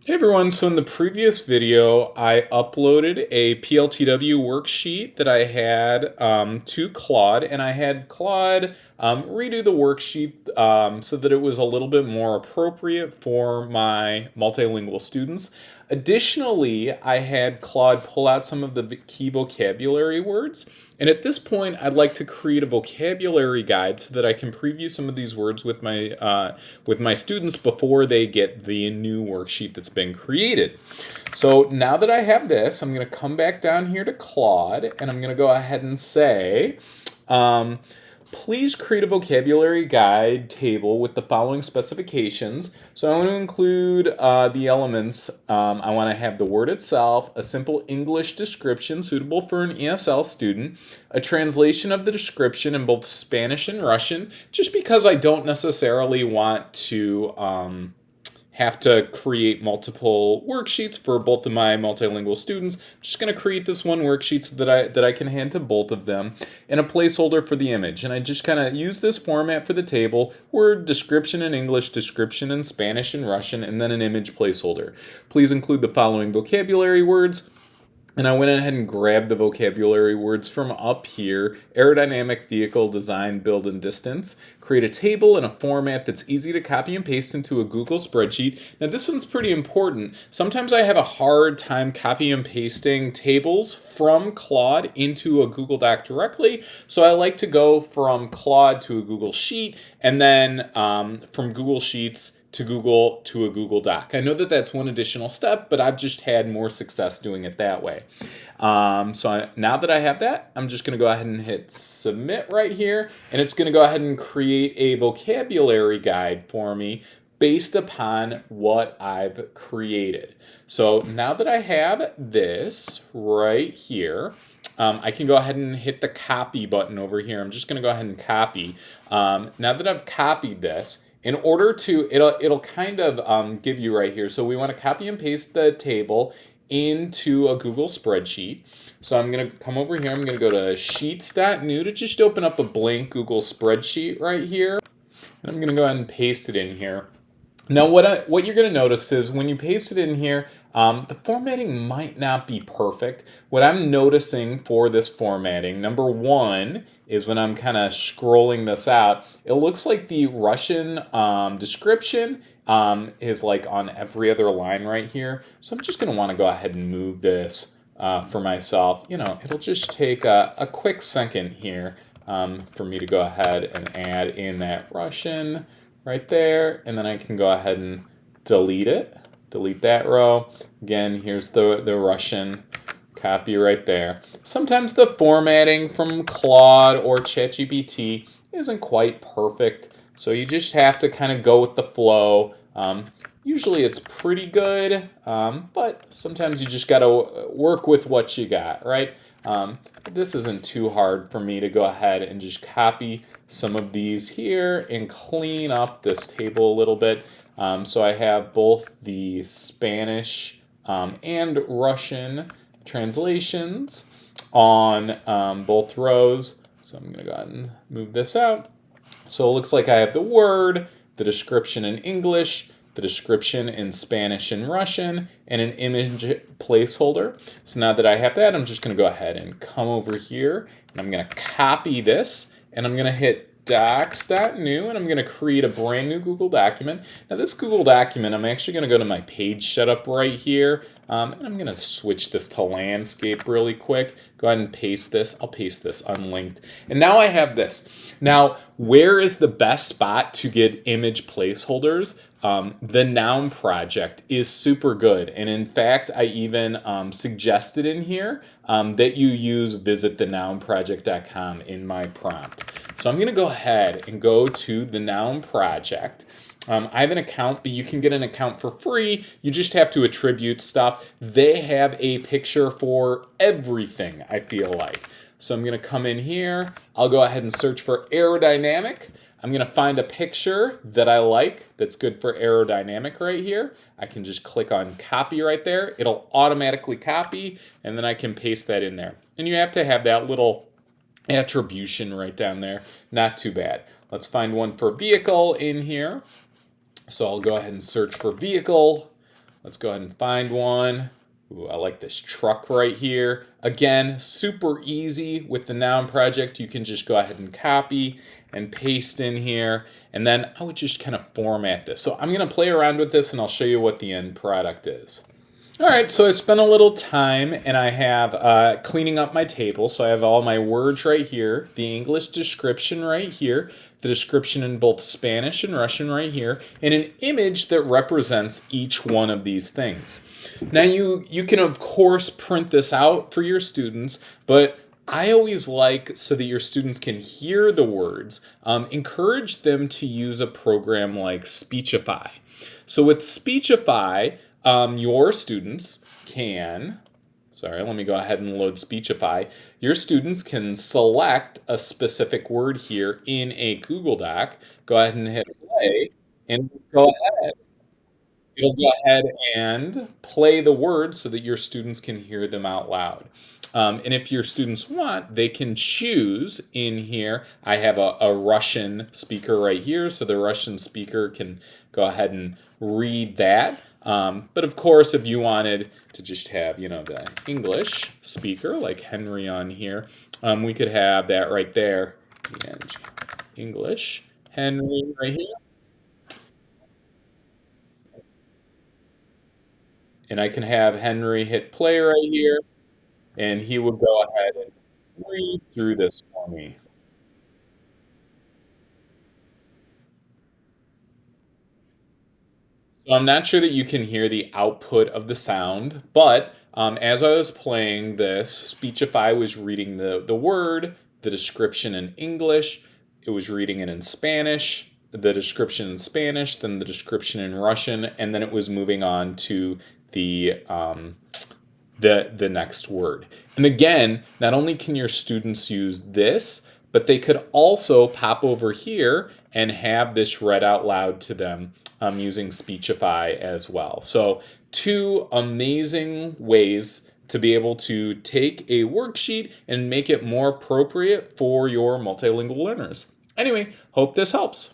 Hey everyone, so in the previous video, I uploaded a PLTW worksheet that I had to Claude, and I had Claude redo the worksheet so that it was a little bit more appropriate for my multilingual students. Additionally, I had Claude pull out some of the key vocabulary words, and at this point, I'd like to create a vocabulary guide so that I can preview some of these words with my students before they get the new worksheet that's been created. So now that I have this, I'm going to come back down here to Claude, and I'm going to go ahead and say, um, please create a vocabulary guide table with the following specifications. So I want to include the elements. I want to have the word itself, a simple English description suitable for an ESL student, a translation of the description in both Spanish and Russian, just because I don't necessarily want to have to create multiple worksheets for both of my multilingual students. I'm just going to create this one worksheet so that I can hand to both of them, and a placeholder for the image. And I just kind of use this format for the table: word, description in English, description in Spanish and Russian, and then an image placeholder. Please include the following vocabulary words. And I went ahead and grabbed the vocabulary words from up here: aerodynamic, vehicle, design, build, and distance. Create a table in a format that's easy to copy and paste into a Google spreadsheet. Now this one's pretty important. Sometimes I have a hard time copy and pasting tables from Claude into a Google Doc directly. So I like to go from Claude to a Google Sheet, and then from Google Sheets to a Google Doc. I know that that's one additional step, but I've just had more success doing it that way. Now that I have that, I'm just going to go ahead and hit submit right here, and it's going to go ahead and create a vocabulary guide for me based upon what I've created. So now that I have this right here, I can go ahead and hit the copy button over here. I'm just going to go ahead and copy. Now that I've copied this, in order to, it'll kind of give you right here. So we want to copy and paste the table into a Google spreadsheet. So I'm going to come over here. I'm going to go to sheets.new to just open up a blank Google spreadsheet right here. And I'm going to go ahead and paste it in here. Now, what you're going to notice is when you paste it in here, the formatting might not be perfect. What I'm noticing for this formatting, number one, is when I'm kind of scrolling this out, it looks like the Russian description is like on every other line right here. So I'm just going to want to go ahead and move this for myself. It'll just take a quick second here for me to go ahead and add in that Russian right there, and then I can go ahead and delete that row. Again, here's the Russian copy right there. Sometimes the formatting from Claude or ChatGPT isn't quite perfect, so you just have to kind of go with the flow. Usually it's pretty good, but sometimes you just got to work with what you got, right? This isn't too hard for me to go ahead and just copy some of these here and clean up this table a little bit. So I have both the Spanish and Russian translations on both rows. So I'm going to go ahead and move this out. So it looks like I have the word, the description in English, the description in Spanish and Russian, and an image placeholder. So now that I have that, I'm just going to go ahead and come over here, and I'm going to copy this, and I'm going to hit docs.new, and I'm going to create a brand new Google document. Now this Google document, I'm actually going to go to my page setup right here, and I'm going to switch this to landscape really quick. Go ahead and paste this. I'll paste this unlinked. And now I have this. Now, where is the best spot to get image placeholders? The Noun Project is super good. And in fact, I even suggested in here that you use visitthenounproject.com in my prompt. So I'm going to go ahead and go to the Noun Project. I have an account, but you can get an account for free. You just have to attribute stuff. They have a picture for everything, I feel like. So I'm going to come in here. I'll go ahead and search for aerodynamic. I'm going to find a picture that I like that's good for aerodynamic right here. I can just click on copy right there. It'll automatically copy, and then I can paste that in there. And you have to have that little attribution right down there. Not too bad. Let's find one for vehicle in here. So I'll go ahead and search for vehicle Let's go ahead and find one. Ooh, I like this truck right here. Again, super easy with the noun project. You can just go ahead and copy and paste in here. And then I would just kind of format this. So I'm going to play around with this and I'll show you what the end product is. All right, so I spent a little time and I have cleaning up my table. So I have all my words right here, the English description right here, the description in both Spanish and Russian right here, and an image that represents each one of these things. Now you can of course print this out for your students, but I always like so that your students can hear the words, encourage them to use a program like Speechify. So with Speechify, your students can, sorry, let me go ahead and load Speechify. Your students can select a specific word here in a Google Doc, go ahead and hit play, and go it'll go ahead and play the words so that your students can hear them out loud. And if your students want, they can choose in here. I have a Russian speaker right here, so the Russian speaker can go ahead and read that. But of course, if you wanted to just have, the English speaker like Henry on here, we could have that right there. And English Henry right here. And I can have Henry hit play right here, and he would go ahead and read through this for me. So I'm not sure that you can hear the output of the sound, but as I was playing this, Speechify was reading the word, the description in English, it was reading it in Spanish, the description in Spanish, then the description in Russian, and then it was moving on to the next word. And again, not only can your students use this, but they could also pop over here and have this read out loud to them using Speechify as well. So two amazing ways to be able to take a worksheet and make it more appropriate for your multilingual learners. Anyway, hope this helps.